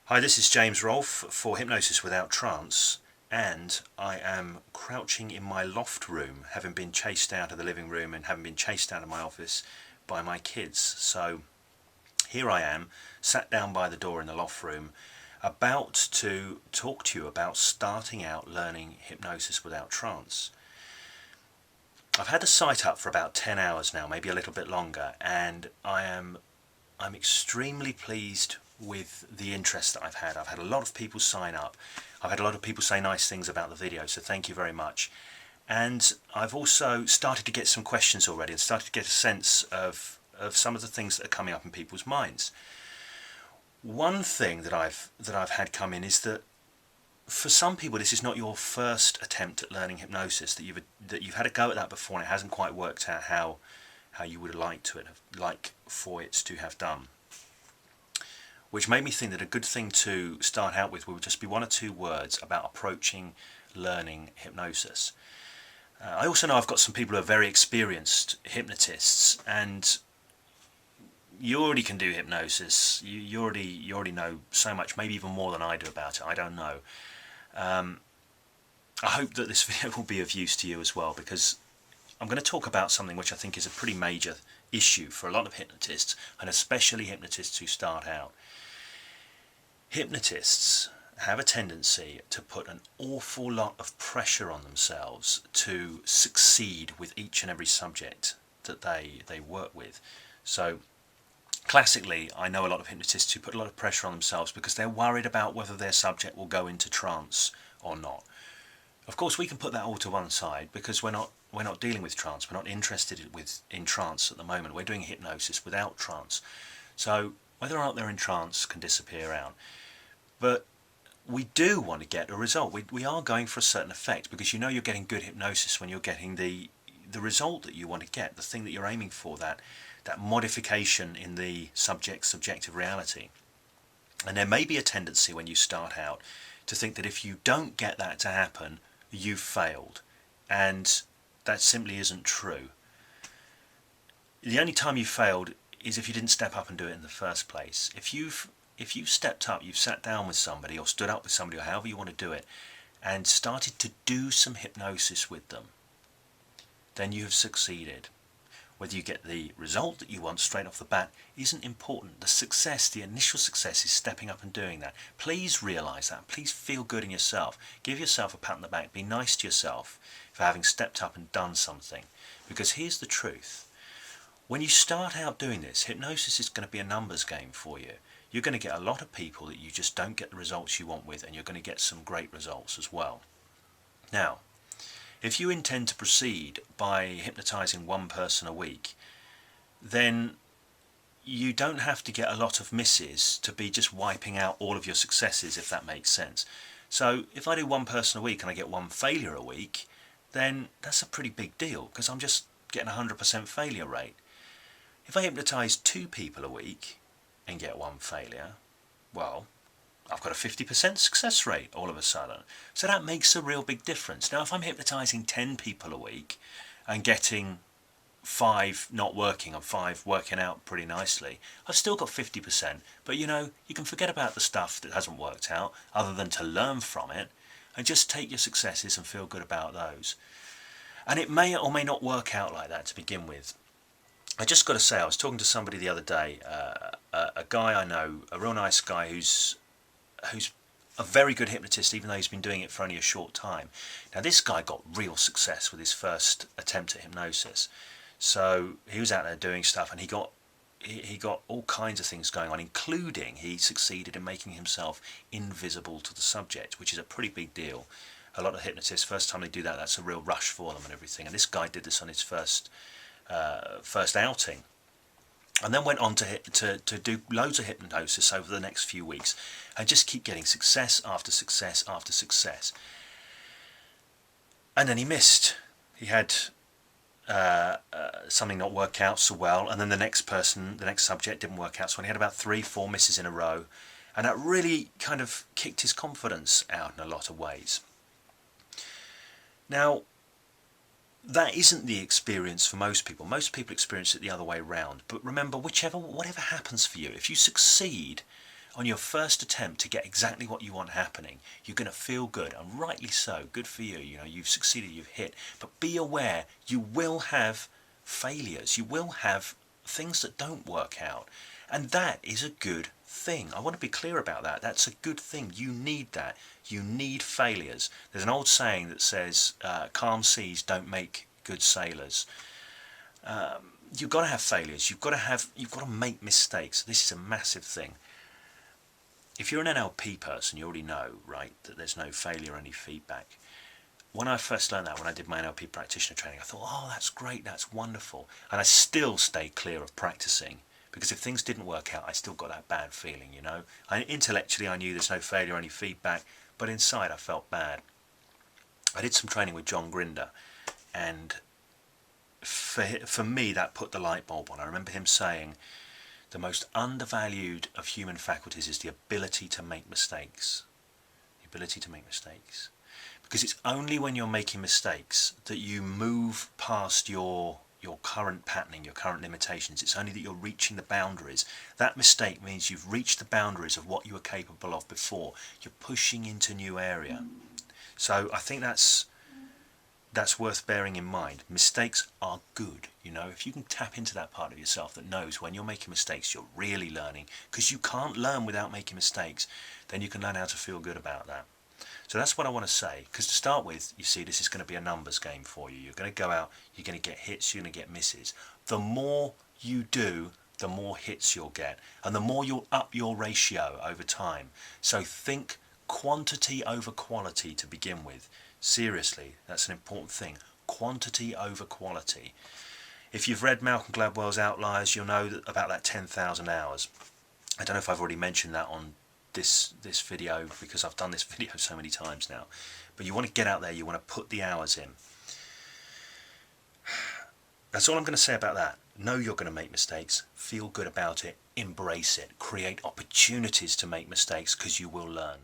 Hi, this is James Rolfe for Hypnosis Without Trance, and I am crouching in my loft room, having been chased out of the living room and having been chased out of my office by my kids. So here I am, sat down by the door in the loft room, about to talk to you about starting out learning hypnosis without trance. I've had the site up for about 10 hours now, maybe a little bit longer, and I'm extremely pleased with the interest that I've had. I've had a lot of people sign up. I've had a lot of people say nice things about the video, so thank you very much. And I've also started to get some questions already and started to get a sense of some of the things that are coming up in people's minds. One thing that I've had come in is that for some people this is not your first attempt at learning hypnosis, that you've had a go at that before and it hasn't quite worked out how you would like for it to have done. Which made me think that a good thing to start out with would just be one or two words about approaching learning hypnosis. I also know I've got some people who are very experienced hypnotists, and you already can do hypnosis. You already know so much, maybe even more than I do about it. I don't know. I hope that this video will be of use to you as well, because I'm going to talk about something which I think is a pretty major issue for a lot of hypnotists, and especially hypnotists who start out. Hypnotists have a tendency to put an awful lot of pressure on themselves to succeed with each and every subject that they work with. So classically, I know a lot of hypnotists who put a lot of pressure on themselves because they're worried about whether their subject will go into trance or not. Of course, we can put that all to one side because we're not dealing with trance. We're not interested in trance at the moment. We're doing hypnosis without trance. So whether or not they're in trance can disappear out. But we do want to get a result. We are going for a certain effect, because you know you're getting good hypnosis when you're getting the result that you want to get, the thing that you're aiming for, that modification in the subject's subjective reality. And there may be a tendency when you start out to think that if you don't get that to happen, you've failed. And that simply isn't true. The only time you failed is if you didn't step up and do it in the first place. If you've stepped up, you've sat down with somebody or stood up with somebody, or however you want to do it, and started to do some hypnosis with them, then you have succeeded. Whether you get the result that you want straight off the bat isn't important. The initial success is stepping up and doing that. Please realise that. Please feel good in yourself. Give yourself a pat on the back. Be nice to yourself for having stepped up and done something. Because here's the truth. When you start out doing this, hypnosis is going to be a numbers game for you. You're going to get a lot of people that you just don't get the results you want with, and you're going to get some great results as well. Now, if you intend to proceed by hypnotising one person a week, then you don't have to get a lot of misses to be just wiping out all of your successes, if that makes sense. So if I do one person a week and I get one failure a week, then that's a pretty big deal, because I'm just getting a 100% failure rate. If I hypnotise 2 people a week and get one failure, well, I've got a 50% success rate all of a sudden. So that makes a real big difference. Now, if I'm hypnotising 10 people a week and getting 5 not working and 5 working out pretty nicely, I've still got 50%. But you know, you can forget about the stuff that hasn't worked out, other than to learn from it, and just take your successes and feel good about those. And it may or may not work out like that to begin with. I just got to say, I was talking to somebody the other day, a guy I know, a real nice guy who's a very good hypnotist, even though he's been doing it for only a short time. Now, this guy got real success with his first attempt at hypnosis. So he was out there doing stuff, and he got all kinds of things going on, including he succeeded in making himself invisible to the subject, which is a pretty big deal. A lot of hypnotists, first time they do that, that's a real rush for them and everything. And this guy did this on his first outing, and then went on to do loads of hypnosis over the next few weeks, and just keep getting success after success after success. And then he missed. He had something not work out so well, and then the next subject didn't work out, so he had about 3-4 misses in a row, and that really kind of kicked his confidence out in a lot of ways. Now, that isn't the experience for most people. Most people experience it the other way around. But remember, whatever happens for you, if you succeed on your first attempt to get exactly what you want happening, you're going to feel good, and rightly so. Good for you. You know, you've succeeded, you've hit. But be aware, you will have failures. You will have things that don't work out, and that is a good thing. I want to be clear about that. That's a good thing. You need that. You need failures. There's an old saying that says, calm seas don't make good sailors. You've got to have failures. You've got to make mistakes. This is a massive thing. If you're an NLP person, you already know, right, that there's no failure, only feedback. When I first learned that, when I did my NLP practitioner training, I thought, oh, that's great, that's wonderful. And I still stayed clear of practicing, because if things didn't work out, I still got that bad feeling, you know. Intellectually, I knew there's no failure, only feedback, but inside I felt bad. I did some training with John Grinder, and for me, that put the light bulb on. I remember him saying, the most undervalued of human faculties is the ability to make mistakes. The ability to make mistakes. Because it's only when you're making mistakes that you move past your current patterning, your current limitations. It's only that you're reaching the boundaries. That mistake means you've reached the boundaries of what you were capable of before. You're pushing into new area. So I think that's worth bearing in mind. Mistakes are good, you know. If you can tap into that part of yourself that knows when you're making mistakes, you're really learning, because you can't learn without making mistakes, then you can learn how to feel good about that. So that's what I want to say, because to start with, you see, this is going to be a numbers game for you. You're going to go out, you're going to get hits, you're going to get misses. The more you do, the more hits you'll get, and the more you'll up your ratio over time. So think quantity over quality to begin with. Seriously, that's an important thing. Quantity over quality. If you've read Malcolm Gladwell's Outliers, you'll know about that 10,000 hours. I don't know if I've already mentioned that on this video, because I've done this video so many times now. But you want to get out there, you want to put the hours in. That's all I'm going to say about that. Know you're going to make mistakes, feel good about it, embrace it, create opportunities to make mistakes, because you will learn.